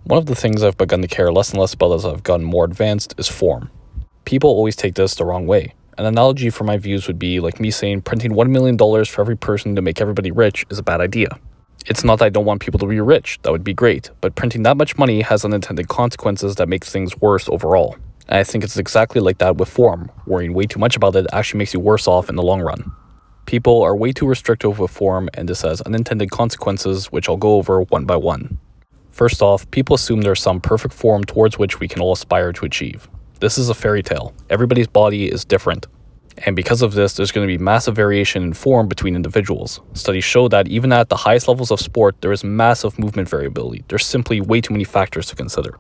One of the things I've begun to care less and less about as I've gotten more advanced is form. People always take this the wrong way. An analogy for my views would be like me saying printing $1 million for every person to make everybody rich is a bad idea. It's not that I don't want people to be rich, that would be great, but printing that much money has unintended consequences that make things worse overall. And I think it's exactly like that with form. Worrying way too much about it actually makes you worse off in the long run. People are way too restrictive with form, and this has unintended consequences, which I'll go over one by one. First off, people assume there's some perfect form towards which we can all aspire to achieve. This is a fairy tale. Everybody's body is different. And because of this, there's going to be massive variation in form between individuals. Studies show that even at the highest levels of sport, there is massive movement variability. There's simply way too many factors to consider.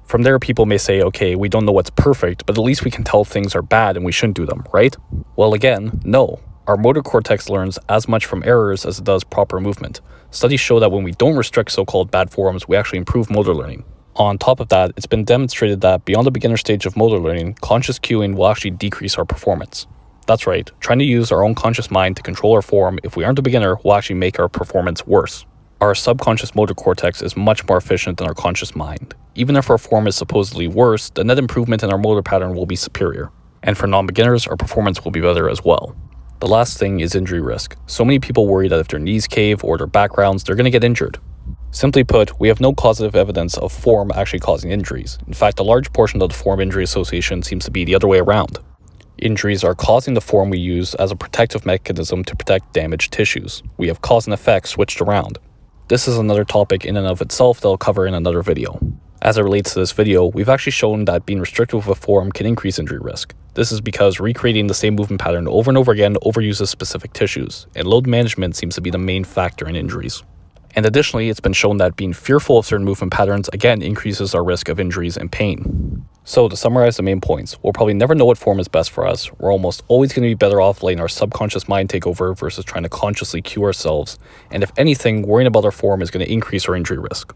From there, people may say, okay, we don't know what's perfect, but at least we can tell things are bad and we shouldn't do them, right? Well, again, no. Our motor cortex learns as much from errors as it does proper movement. Studies show that when we don't restrict so-called bad forms, we actually improve motor learning. On top of that, it's been demonstrated that beyond the beginner stage of motor learning, conscious cueing will actually decrease our performance. That's right, trying to use our own conscious mind to control our form if we aren't a beginner will actually make our performance worse. Our subconscious motor cortex is much more efficient than our conscious mind. Even if our form is supposedly worse, the net improvement in our motor pattern will be superior. And for non-beginners, our performance will be better as well. The last thing is injury risk. So many people worry that if their knees cave or their backgrounds, they're going to get injured. Simply put, we have no causative evidence of form actually causing injuries. In fact, a large portion of the form injury association seems to be the other way around. Injuries are causing the form we use as a protective mechanism to protect damaged tissues. We have cause and effect switched around. This is another topic in and of itself that I'll cover in another video. As it relates to this video, we've actually shown that being restrictive with form can increase injury risk. This is because recreating the same movement pattern over and over again overuses specific tissues, and load management seems to be the main factor in injuries. And additionally, it's been shown that being fearful of certain movement patterns again increases our risk of injuries and pain. So to summarize the main points, we'll probably never know what form is best for us. We're almost always going to be better off letting our subconscious mind take over versus trying to consciously cue ourselves. And if anything, worrying about our form is going to increase our injury risk.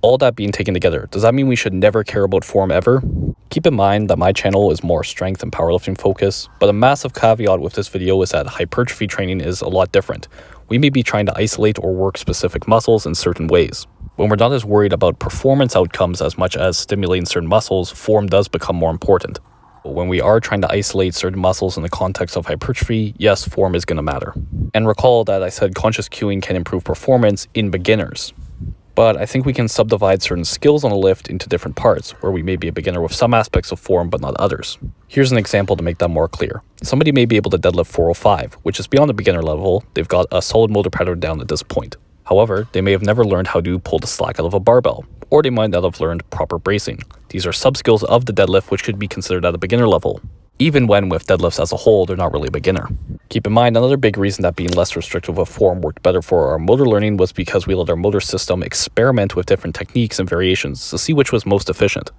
All that being taken together, does that mean we should never care about form ever? Keep in mind that my channel is more strength and powerlifting focused, but a massive caveat with this video is that hypertrophy training is a lot different. We may be trying to isolate or work specific muscles in certain ways. When we're not as worried about performance outcomes as much as stimulating certain muscles, form does become more important. But when we are trying to isolate certain muscles in the context of hypertrophy, yes, form is going to matter. And recall that I said conscious cueing can improve performance in beginners. But I think we can subdivide certain skills on a lift into different parts, where we may be a beginner with some aspects of form but not others. Here's an example to make that more clear. Somebody may be able to deadlift 405, which is beyond the beginner level. They've got a solid motor pattern down at this point. However, they may have never learned how to pull the slack out of a barbell, or they might not have learned proper bracing. These are subskills of the deadlift which could be considered at a beginner level. Even when with deadlifts as a whole, they're not really a beginner. Keep in mind, another big reason that being less restrictive of form worked better for our motor learning was because we let our motor system experiment with different techniques and variations to see which was most efficient.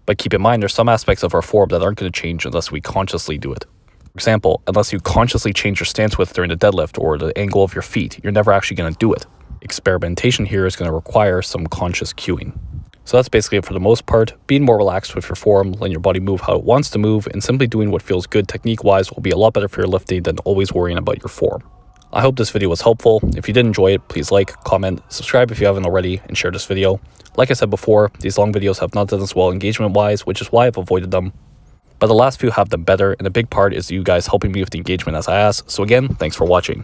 But keep in mind, there's some aspects of our form that aren't going to change unless we consciously do it. For example, unless you consciously change your stance width during the deadlift or the angle of your feet, you're never actually going to do it. Experimentation here is going to require some conscious cueing. So that's basically it for the most part. Being more relaxed with your form, letting your body move how it wants to move, and simply doing what feels good technique-wise will be a lot better for your lifting than always worrying about your form. I hope this video was helpful. If you did enjoy it, please like, comment, subscribe if you haven't already, and share this video. Like I said before, these long videos have not done as well engagement-wise, which is why I've avoided them. But the last few have done better, and a big part is you guys helping me with the engagement as I asked. So again, thanks for watching.